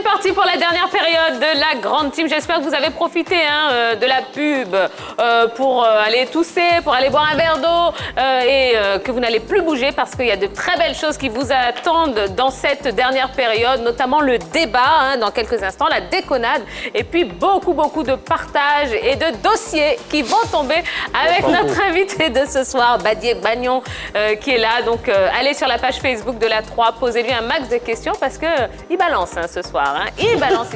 est parti pour la dernière période de la grande team. J'espère que vous avez profité de la pub pour aller tousser, pour aller boire un verre d'eau et que vous n'allez plus bouger parce qu'il y a de très belles choses qui vous attendent dans cette dernière période, notamment le débat dans quelques instants, la déconnade et puis beaucoup de partages et de dossiers qui vont tomber avec notre invité de ce soir, Badié Bagnon, qui est là. Donc, allez sur la page Facebook de la 3, posez-lui un max de questions parce qu'il balance ce soir. Il balance.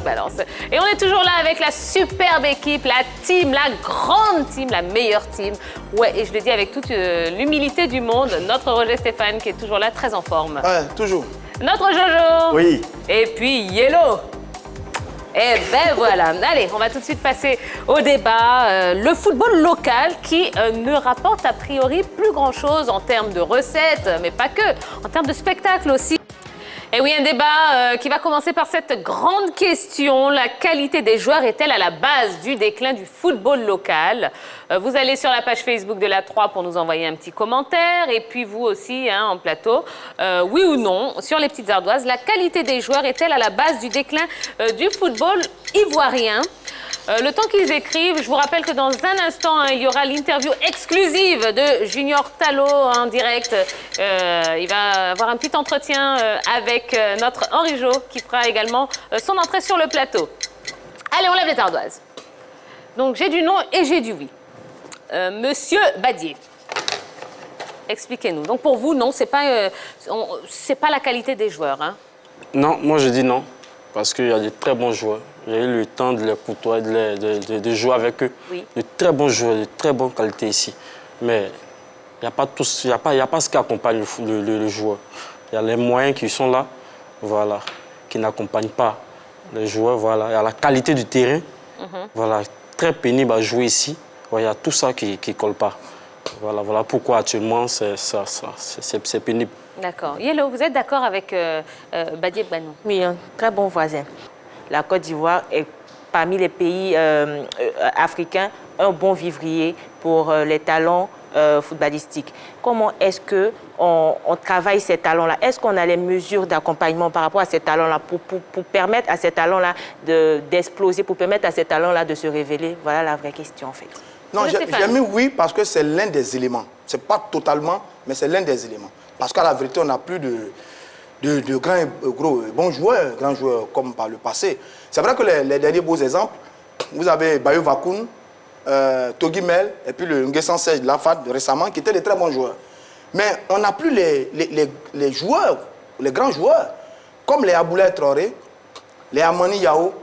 Et on est toujours là avec la superbe équipe, la team, la grande team, la meilleure team. Ouais, et je le dis avec toute l'humilité du monde, notre Roger Stéphane qui est toujours là, très en forme. Ouais, toujours. Notre Jojo. Oui. Et puis Yellow. Et ben voilà. Allez, on va tout de suite passer au débat. Le football local qui ne rapporte a priori plus grand-chose en termes de recettes, mais pas que, en termes de spectacle aussi. Et oui, un débat qui va commencer par cette grande question. La qualité des joueurs est-elle à la base du déclin du football local? Vous allez sur la page Facebook de la 3 pour nous envoyer un petit commentaire. Et puis vous aussi, en plateau, oui ou non, sur les petites ardoises, la qualité des joueurs est-elle à la base du déclin du football ivoirien? Le temps qu'ils écrivent, je vous rappelle que dans un instant, il y aura l'interview exclusive de Junior Tallo en direct. Il va avoir un petit entretien avec notre Henri Jo qui fera également son entrée sur le plateau. Allez, on lève les ardoises. Donc, j'ai du non et j'ai du oui. Monsieur Badié, expliquez-nous. Donc, pour vous, non, c'est pas la qualité des joueurs. Non, moi je dis non. Parce qu'il y a de très bons joueurs. J'ai eu le temps de les côtoyer, de jouer avec eux. Oui. De très bons joueurs, de très bonne qualité ici. Mais il n'y a pas ce qui accompagne le joueur. Il y a les moyens qui sont là, voilà, qui n'accompagnent pas les joueurs. Voilà. Il y a la qualité du terrain, voilà, très pénible à jouer ici. Voilà, il y a tout ça qui ne colle pas. Voilà pourquoi actuellement c'est pénible. D'accord. Yellow, vous êtes d'accord avec Badié Bagnon? Oui, un très bon voisin. La Côte d'Ivoire est parmi les pays africains un bon vivrier pour les talents footballistiques. Comment est-ce qu'on travaille ces talents-là? Est-ce qu'on a les mesures d'accompagnement par rapport à ces talents-là pour permettre à ces talents-là d'exploser, pour permettre à ces talents-là de se révéler? Voilà la vraie question en fait. Non, j'ai mis oui parce que c'est l'un des éléments. Ce n'est pas totalement, mais c'est l'un des éléments. Parce qu'à la vérité, on n'a plus de bons joueurs, grands joueurs comme par le passé. C'est vrai que les derniers beaux exemples, vous avez Bayo Vakoun, Togi Mel et puis le Nguessan Serge de l'AFAD récemment, qui étaient des très bons joueurs. Mais on n'a plus les joueurs, les grands joueurs, comme les Aboulaye Traoré, les Amani Yao,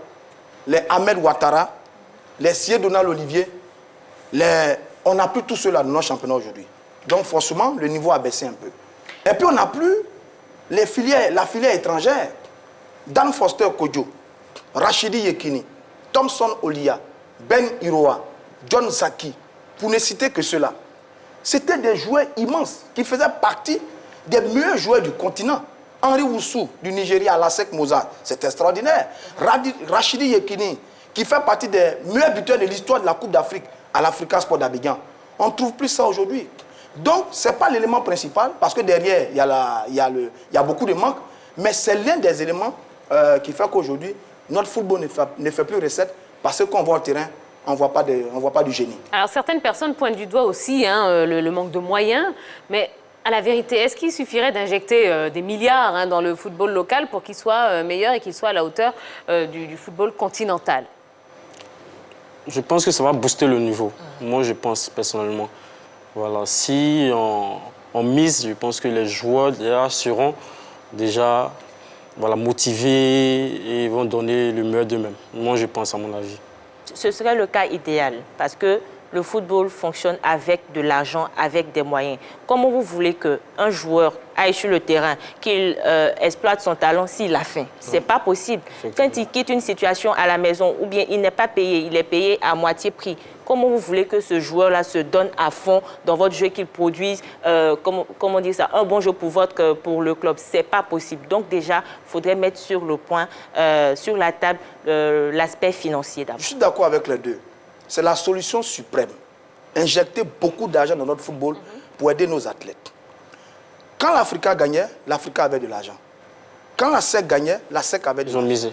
les Ahmed Ouattara, les Sié Donald Olivier. On n'a plus tout cela dans nos championnats aujourd'hui. Donc forcément, le niveau a baissé un peu. Et puis on n'a plus la filière étrangère. Dan Foster Kodjo, Rachidi Yekini, Thompson Olia, Ben Iroa, John Zaki, pour ne citer que cela. C'était des joueurs immenses qui faisaient partie des meilleurs joueurs du continent. Henri Oussou du Nigeria, Lasek Mozart, c'est extraordinaire. Rachidi Yekini, qui fait partie des meilleurs buteurs de l'histoire de la Coupe d'Afrique à l'Africa Sport d'Abidjan. On ne trouve plus ça aujourd'hui. Donc, ce n'est pas l'élément principal, parce que derrière, il y a beaucoup de manques, mais c'est l'un des éléments qui fait qu'aujourd'hui, notre football ne fait plus recette, parce qu'on voit au terrain, on ne voit pas du génie. Alors, certaines personnes pointent du doigt aussi le manque de moyens, mais à la vérité, est-ce qu'il suffirait d'injecter des milliards dans le football local pour qu'il soit meilleur et qu'il soit à la hauteur du football continental? Je pense que ça va booster le niveau. Moi, je pense personnellement. Voilà, si on mise, je pense que les joueurs seront déjà motivés et vont donner le meilleur d'eux-mêmes. Moi, je pense à mon avis. Ce serait le cas idéal parce que le football fonctionne avec de l'argent, avec des moyens. Comment vous voulez qu'un joueur aille sur le terrain, qu'il exploite son talent s'il a faim? Ce n'est pas possible. Quand il quitte une situation à la maison ou bien il n'est pas payé, il est payé à moitié prix, comment vous voulez que ce joueur-là se donne à fond dans votre jeu, qu'il produise comment dire ça, un bon jeu pour le club? Ce n'est pas possible. Donc déjà, il faudrait mettre sur le point, sur la table, l'aspect financier d'abord. Je suis d'accord avec les deux. C'est la solution suprême. Injecter beaucoup d'argent dans notre football pour aider nos athlètes. Quand l'Africa gagnait, l'Africa avait de l'argent. Quand la SEC gagnait, la SEC avait de l'argent. Ils ont misé.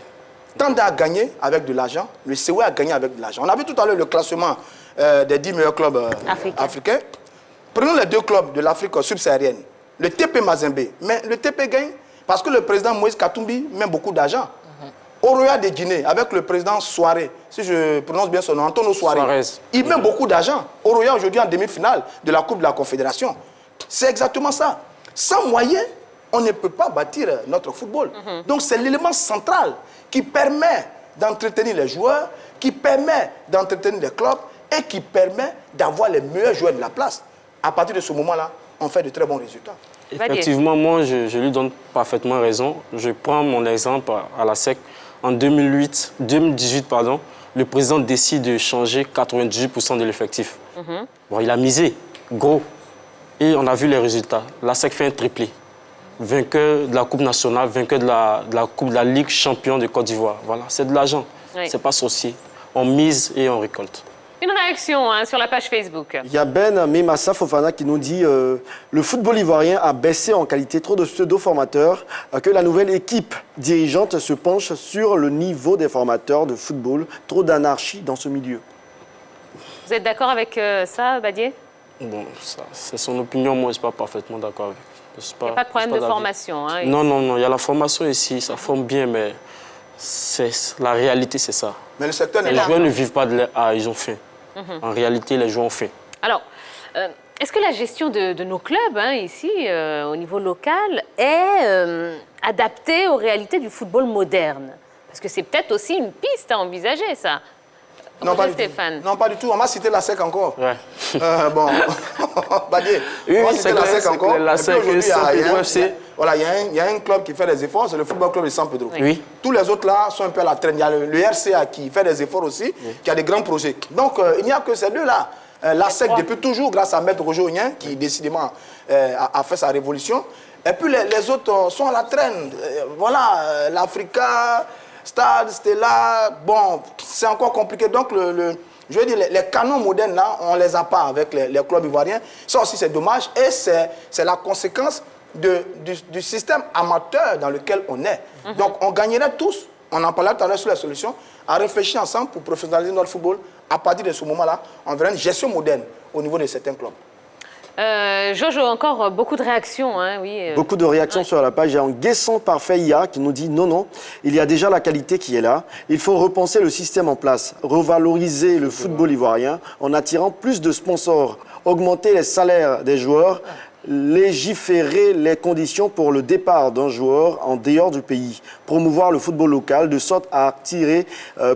Tanda a gagné avec de l'argent, le COE a gagné avec de l'argent. On a vu tout à l'heure le classement des 10 meilleurs clubs africains. Prenons les 2 clubs de l'Afrique subsaharienne, le TP Mazembe. Mais le TP gagne parce que le président Moïse Katumbi met beaucoup d'argent. Oroya de Guinée, avec le président Soare, si je prononce bien son nom, Antonio Soare, il met beaucoup d'argent. Oroya aujourd'hui en demi-finale de la Coupe de la Confédération. C'est exactement ça. Sans moyens, on ne peut pas bâtir notre football. Donc c'est l'élément central qui permet d'entretenir les joueurs, qui permet d'entretenir les clubs et qui permet d'avoir les meilleurs joueurs de la place. À partir de ce moment-là, on fait de très bons résultats. Effectivement, moi, je lui donne parfaitement raison. Je prends mon exemple à la SEC. En 2018, le président décide de changer 98% de l'effectif. Bon, il a misé, gros. Et on a vu les résultats. La SEC fait un triplé. Vainqueur de la Coupe nationale, vainqueur de la Coupe de la Ligue champion de Côte d'Ivoire. Voilà, c'est de l'argent. Oui. C'est pas sorcier. On mise et on récolte. Une réaction sur la page Facebook. Il y a Ben Memassa Fofana qui nous dit le football ivoirien a baissé en qualité, trop de pseudo-formateurs, que la nouvelle équipe dirigeante se penche sur le niveau des formateurs de football, trop d'anarchie dans ce milieu. Vous êtes d'accord avec ça, Badié? Bon, c'est son opinion, moi je ne suis pas parfaitement d'accord avec. Il n'y a pas de problème de formation. Hein, non, il y a la formation ici, ça forme bien, mais la réalité c'est ça. Mais le secteur les joueurs ne vivent pas de l'air, ils ont faim. En réalité, les joueurs ont faim. Alors, est-ce que la gestion de nos clubs, ici, au niveau local, est adaptée aux réalités du football moderne? Parce que c'est peut-être aussi une piste à envisager, ça. Non, pas Stéphane. Du tout. Non, pas du tout. On m'a cité la SEC encore. Ouais. Bon, Badié, on m'a cité la SEC encore. La SEC, il y a un club qui fait des efforts, c'est le Football Club de San Pedro. Oui. Tous les autres là sont un peu à la traîne. Il y a le RCA qui fait des efforts aussi, qui a des grands projets. Donc, il n'y a que ces deux-là. La SEC, depuis toujours, grâce à Maître Roger Ognien, qui décidément a fait sa révolution. Et puis les autres sont à la traîne. Voilà, l'Africa, Stade, Stella, bon, c'est encore compliqué. Donc, je veux dire, les canons modernes, là, on ne les a pas avec les clubs ivoiriens. Ça aussi, c'est dommage. Et c'est la conséquence du système amateur dans lequel on est. Donc, on gagnerait tous, on en parlait tout à l'heure sur la solution, à réfléchir ensemble pour professionnaliser notre football. À partir de ce moment-là, on verra une gestion moderne au niveau de certains clubs. Jojo, encore beaucoup de réactions. Oui. Beaucoup de réactions sur la page. Il y a un Guesson Parfait IA qui nous dit non, il y a déjà la qualité qui est là. Il faut repenser le système en place, revaloriser le football ivoirien en attirant plus de sponsors, augmenter les salaires des joueurs, légiférer les conditions pour le départ d'un joueur en dehors du pays, promouvoir le football local de sorte à attirer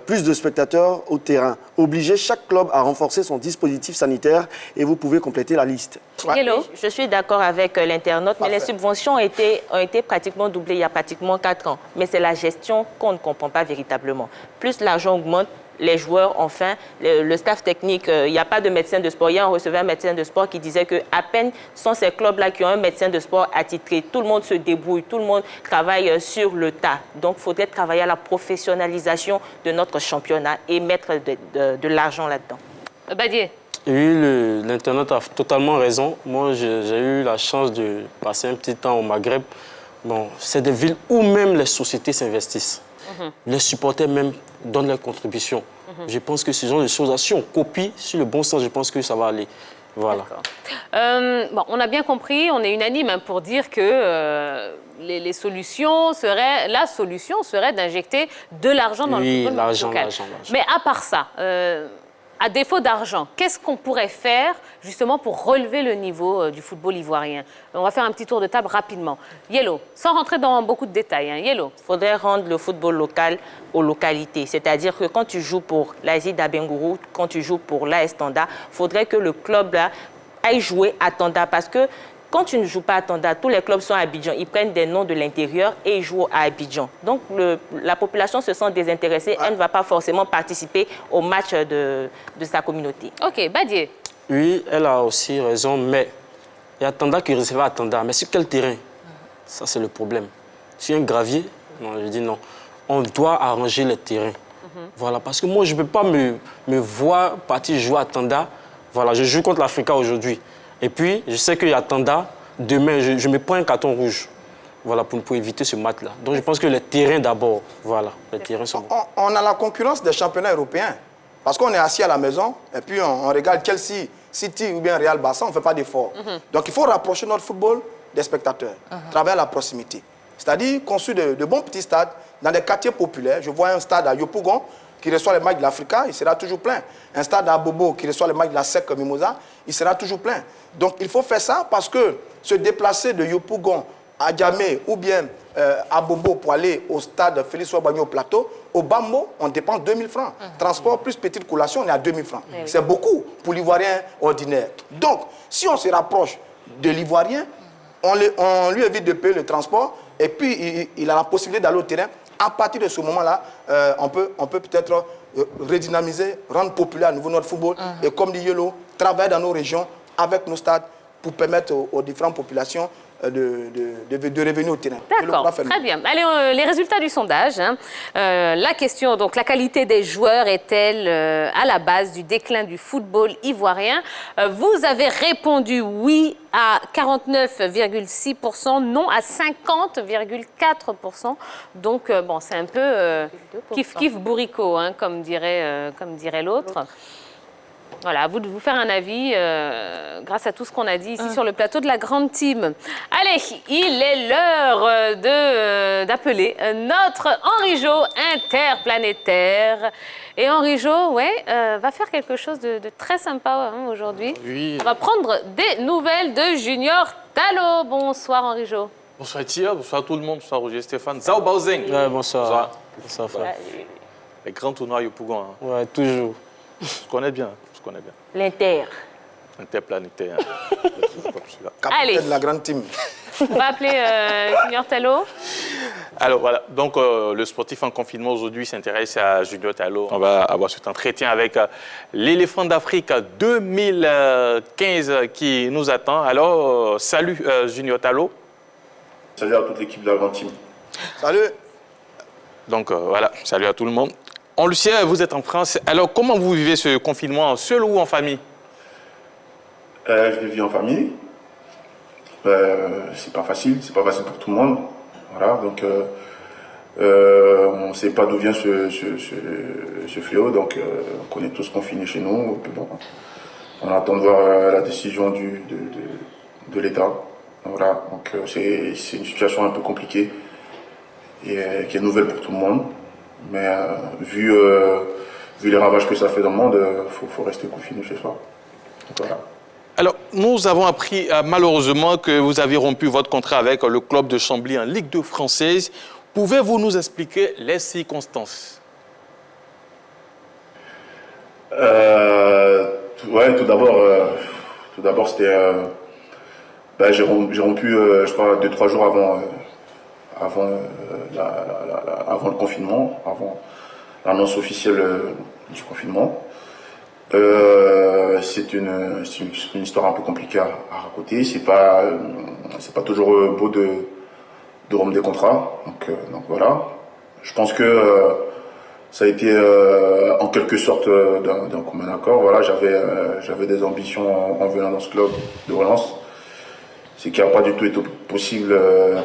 plus de spectateurs au terrain, obliger chaque club à renforcer son dispositif sanitaire et vous pouvez compléter la liste. Hello. Je suis d'accord avec l'internaute, mais les subventions ont été pratiquement doublées il y a pratiquement 4 ans. Mais c'est la gestion qu'on ne comprend pas véritablement. Plus l'argent augmente, les joueurs, enfin, le staff technique, il n'y a pas de médecin de sport. Hier, on recevait un médecin de sport qui disait qu'à peine sont ces clubs-là qui ont un médecin de sport attitré. Tout le monde se débrouille, tout le monde travaille sur le tas. Donc, il faudrait travailler à la professionnalisation de notre championnat et mettre de l'argent là-dedans. Badié. Oui, l'internaute a totalement raison. Moi, j'ai eu la chance de passer un petit temps au Maghreb. Bon, c'est des villes où même les sociétés s'investissent. Les supporters même donnent leurs contributions. Je pense que ce genre de choses, si on copie sur le bon sens, je pense que ça va aller. Voilà. Bon, on a bien compris, on est unanime pour dire que la solution serait d'injecter de l'argent dans le football local. Mais à part ça, à défaut d'argent, qu'est-ce qu'on pourrait faire justement pour relever le niveau du football ivoirien? On va faire un petit tour de table rapidement. Yellow, sans rentrer dans beaucoup de détails. Yellow. Il faudrait rendre le football local aux localités. C'est-à-dire que quand tu joues pour l'Asie d'Abengourou, quand tu joues pour l'AS Tanda, il faudrait que le club là, aille jouer à Tanda. Parce que quand tu ne joues pas à Tanda, tous les clubs sont à Abidjan. Ils prennent des noms de l'intérieur et ils jouent à Abidjan. Donc, la population se sent désintéressée. Elle ne va pas forcément participer au match de sa communauté. OK, Badié. Oui, elle a aussi raison, mais il y a Tanda qui recevait à Tanda. Mais sur quel terrain? Ça, c'est le problème. Sur un gravier? Non, je dis non. On doit arranger les terrains. Voilà, parce que moi, je ne peux pas me voir partir jouer à Tanda. Voilà, je joue contre l'Africa aujourd'hui. Et puis, je sais qu'il y a Tanda, demain, je me prends un carton rouge. voilà, pour éviter ce match-là. Donc je pense que les terrains d'abord, voilà, les terrains sont bons. On a la concurrence des championnats européens. Parce qu'on est assis à la maison et puis on regarde Chelsea, City ou bien Real Barça, on ne fait pas d'efforts. Donc il faut rapprocher notre football des spectateurs, travers la proximité. C'est-à-dire construire de bons petits stades dans des quartiers populaires. Je vois un stade à Yopougon qui reçoit les matchs de l'Africa, il sera toujours plein. Un stade à Bobo qui reçoit les matchs de la SEC Mimosa, il sera toujours plein. Donc il faut faire ça parce que se déplacer de Yopougon à Djamé ou bien à Bobo pour aller au stade Félix Ouabagno au plateau, au Bambo, on dépense 2000 francs. Transport plus petite collation, on est à 2000 francs. C'est beaucoup pour l'Ivoirien ordinaire. Donc, si on se rapproche de l'Ivoirien, on lui évite de payer le transport et puis il a la possibilité d'aller au terrain. À partir de ce moment-là, on peut peut-être redynamiser, rendre populaire à nouveau notre football et comme dit Yelo, travailler dans nos régions avec nos stades pour permettre aux différentes populations de revenir au terrain. D'accord, très bien. Allez, les résultats du sondage. Hein. La question, donc, la qualité des joueurs est-elle à la base du déclin du football ivoirien? Vous avez répondu oui à 49,6%, non à 50,4%. Donc, bon, c'est un peu kiff-kiff bourricot, hein, comme dirait l'autre. Voilà, à vous de vous faire un avis grâce à tout ce qu'on a dit ici sur le plateau de la Grande Team. Allez, il est l'heure d'appeler notre Henri Jo interplanétaire. Et Henri Jo, va faire quelque chose de très sympa aujourd'hui. Oui. On va prendre des nouvelles de Junior Tallo. Bonsoir Henri Jo. Bonsoir Tia, bonsoir tout le monde, bonsoir Roger Stéphane. Zao Baozeng. Ouais, bonsoir. Bonsoir, frère. Les grands tournois Yopougon. Hein. Ouais, toujours. Je connais bien. L'Inter. Interplanétaire. Allez. Capitaine de la Grande Team. On va appeler Junior Tallo. Alors voilà, donc le sportif en confinement aujourd'hui s'intéresse à Junior Tallo. On va avoir cet entretien avec l'éléphant d'Afrique 2015 qui nous attend. Alors, salut Junior Tallo. Salut à toute l'équipe de la Grande Team. Salut. Donc voilà, salut à tout le monde. On le sait, vous êtes en France. Alors, comment vous vivez ce confinement, seul ou en famille? Je le vis en famille. C'est pas facile pour tout le monde. Voilà, donc on ne sait pas d'où vient ce fléau, donc on connaît tous confinés chez nous. Puis bon, on attend de voir la décision de l'État. Voilà, donc c'est une situation un peu compliquée et qui est nouvelle pour tout le monde. Mais vu les ravages que ça fait dans le monde, faut rester confiné chez soi. Donc, voilà. Alors, nous avons appris malheureusement que vous avez rompu votre contrat avec le club de Chambly en Ligue 2 française. Pouvez-vous nous expliquer les circonstances? Ouais, tout d'abord, c'était... j'ai rompu, je crois, 2-3 jours avant le confinement, avant l'annonce officielle du confinement. C'est une histoire un peu compliquée à raconter. C'est pas toujours beau de rompre des contrats. Donc voilà. Je pense que ça a été en quelque sorte d'un commun accord. Voilà, j'avais des ambitions en venant dans ce club de relance. C'est qui n'a pas du tout été possible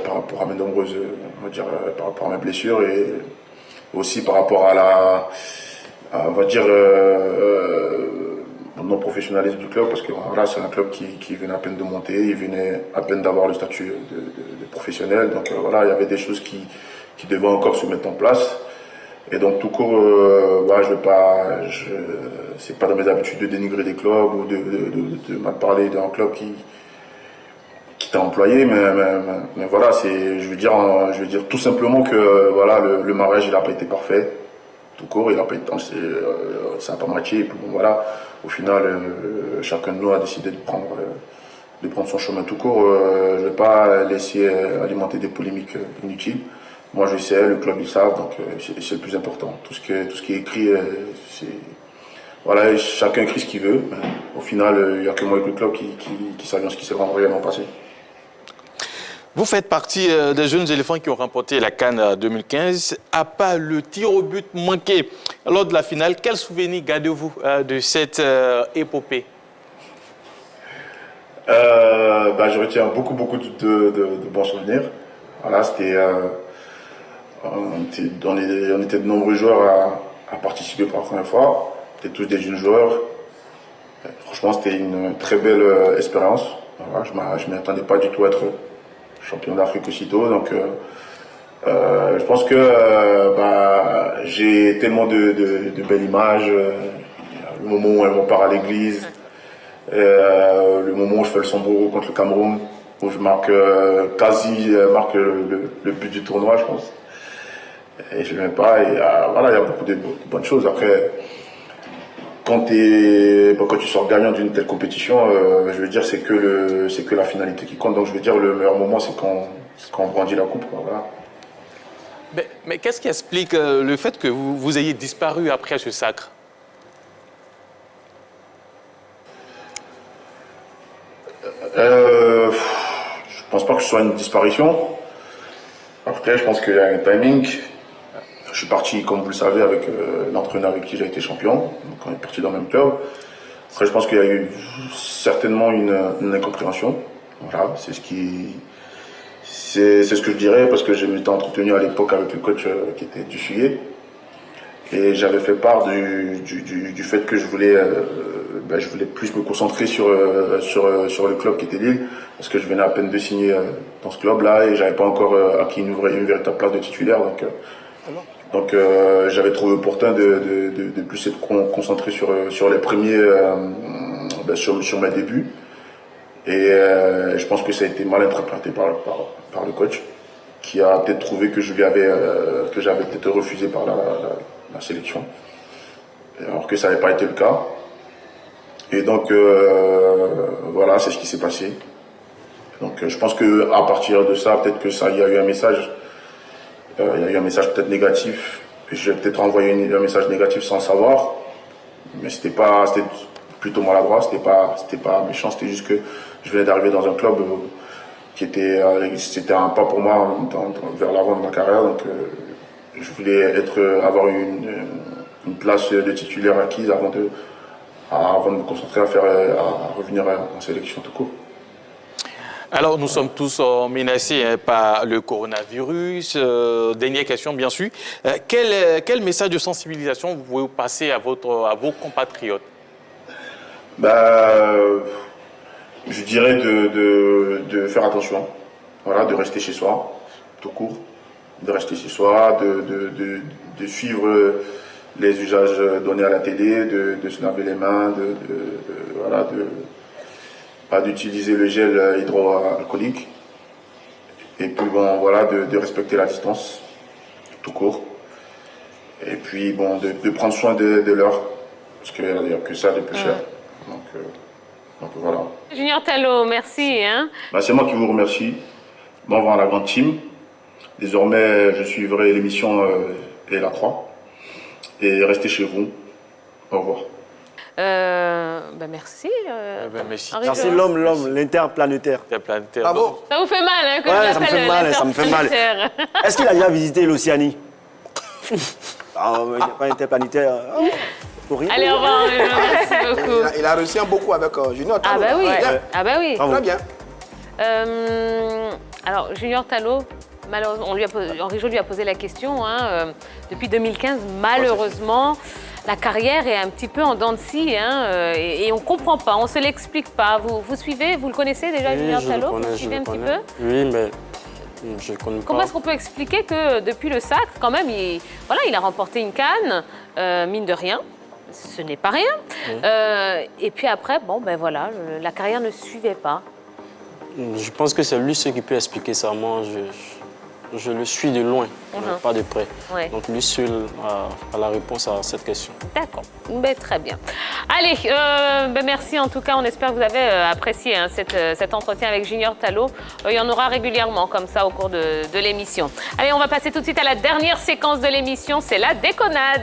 par rapport à mes nombreuses, on va dire, par rapport à mes blessures et aussi par rapport à on va dire, non-professionnalisme du club, parce que voilà, c'est un club qui venait à peine de monter, il venait à peine d'avoir le statut de professionnel, donc voilà, il y avait des choses qui devaient encore se mettre en place. Et donc tout court, voilà, c'est pas dans mes habitudes de dénigrer des clubs ou de mal parler d'un club qui t'a employé, mais voilà, je veux dire tout simplement que voilà, le mariage il n'a pas été parfait, tout court, il n'a pas été, ça n'a pas matché, et puis bon voilà, au final, chacun de nous a décidé de prendre son chemin tout court. Je ne vais pas laisser alimenter des polémiques inutiles. Moi je sais, le club ils savent, donc c'est le plus important. Tout ce qui est écrit, voilà, chacun écrit ce qu'il veut. Au final, il n'y a que moi avec le club qui savent ce qui s'est vraiment réellement passé. Vous faites partie des jeunes éléphants qui ont remporté la CAN 2015. À part le tir au but manqué lors de la finale, quel souvenir gardez-vous de cette épopée? Je retiens beaucoup de bons souvenirs. Voilà, on était de nombreux joueurs à participer pour la première fois. On était tous des jeunes joueurs. Franchement, c'était une très belle expérience. Voilà, je ne m'y attendais pas du tout à être champion d'Afrique aussitôt. Donc, je pense que j'ai tellement de belles images. Le moment où on part à l'église, le moment où je fais le Samboro contre le Cameroun, où je marque le but du tournoi, je pense. Et je ne l'aime pas. Et voilà, il y a beaucoup de bonnes choses. Après, quand tu sors gagnant d'une telle compétition, je veux dire, c'est que la finalité qui compte. Donc, je veux dire, le meilleur moment, c'est quand on brandit la coupe. Quoi, voilà. Mais qu'est-ce qui explique le fait que vous ayez disparu après ce sacre? Je pense pas que ce soit une disparition. Après, je pense qu'il y a un timing. Je suis parti, comme vous le savez, avec l'entraîneur avec qui j'ai été champion. Donc, on est parti dans le même club. Après, je pense qu'il y a eu certainement une incompréhension. Voilà, c'est ce que je dirais, parce que je m'étais entretenu à l'époque avec le coach qui était Dussuyer. Et j'avais fait part du fait que je voulais plus me concentrer sur le club qui était Lille, parce que je venais à peine de signer dans ce club-là et j'avais pas encore acquis une véritable place de titulaire. Donc j'avais trouvé opportun de plus être concentré sur les premiers, sur mes débuts. Et je pense que ça a été mal interprété par le coach, qui a peut-être trouvé que j'avais peut-être refusé par la sélection, alors que ça n'avait pas été le cas. Et donc voilà, c'est ce qui s'est passé. Donc je pense que à partir de ça, peut-être que ça, il y a eu un message, peut-être négatif. J'ai peut-être envoyé un message négatif sans savoir, mais c'était plutôt maladroit, c'était pas méchant, c'était juste que je venais d'arriver dans un club c'était un pas pour moi vers l'avant de ma carrière, donc je voulais avoir une place de titulaire acquise avant de me concentrer à revenir en sélection tout court. Alors, nous sommes tous menacés par le coronavirus. Dernière question, bien sûr. Quel message de sensibilisation vous pouvez passer à vos compatriotes? Je dirais de faire attention, voilà, de rester chez soi, tout court, de rester chez soi, de suivre les usages donnés à la télé, de se laver les mains, pas d'utiliser le gel hydroalcoolique, et puis bon, voilà, de respecter la distance, tout court, et puis bon, de prendre soin de l'heure, parce qu'il n'y a que ça de plus cher. Donc voilà. Junior Tallo, merci. C'est moi qui vous remercie. Bon vent à la grande team. Désormais, je suivrai l'émission et la 3. Et restez chez vous. Au revoir. Merci. Merci. Merci l'homme, l'interplanétaire. Bravo. Ça vous fait mal, que Ouais, ça me fait mal. Est-ce qu'il a déjà visité l'Océanie? Il n'y a pas interplanétaire. Pour rien. Allez, au revoir. Merci beaucoup. Il a réussi beaucoup avec Junior Tallo. Ah bah oui. Bien. Ah bah oui. Très bien. Alors, Junior Tallo, malheureusement, Henri Jo lui a posé la question. Depuis 2015, malheureusement, la carrière est un petit peu en dents de scie. Et on ne comprend pas, on ne se l'explique pas. Vous suivez, vous le connaissez déjà, Junior Tallo? Vous suivez un petit peu? Oui, mais je ne connais pas. Comment est-ce qu'on peut expliquer que depuis le sacre, quand même, il a remporté une CAN, mine de rien. Ce n'est pas rien. Et puis après, la carrière ne suivait pas. Je pense que c'est lui qui peut expliquer ça. Moi, je le suis de loin, pas de près. Ouais. Donc lui seul a la réponse à cette question. D'accord, très bien. Allez, merci en tout cas. On espère que vous avez apprécié cet entretien avec Junior Tallo. Il y en aura régulièrement comme ça au cours de l'émission. Allez, on va passer tout de suite à la dernière séquence de l'émission, c'est la déconnade.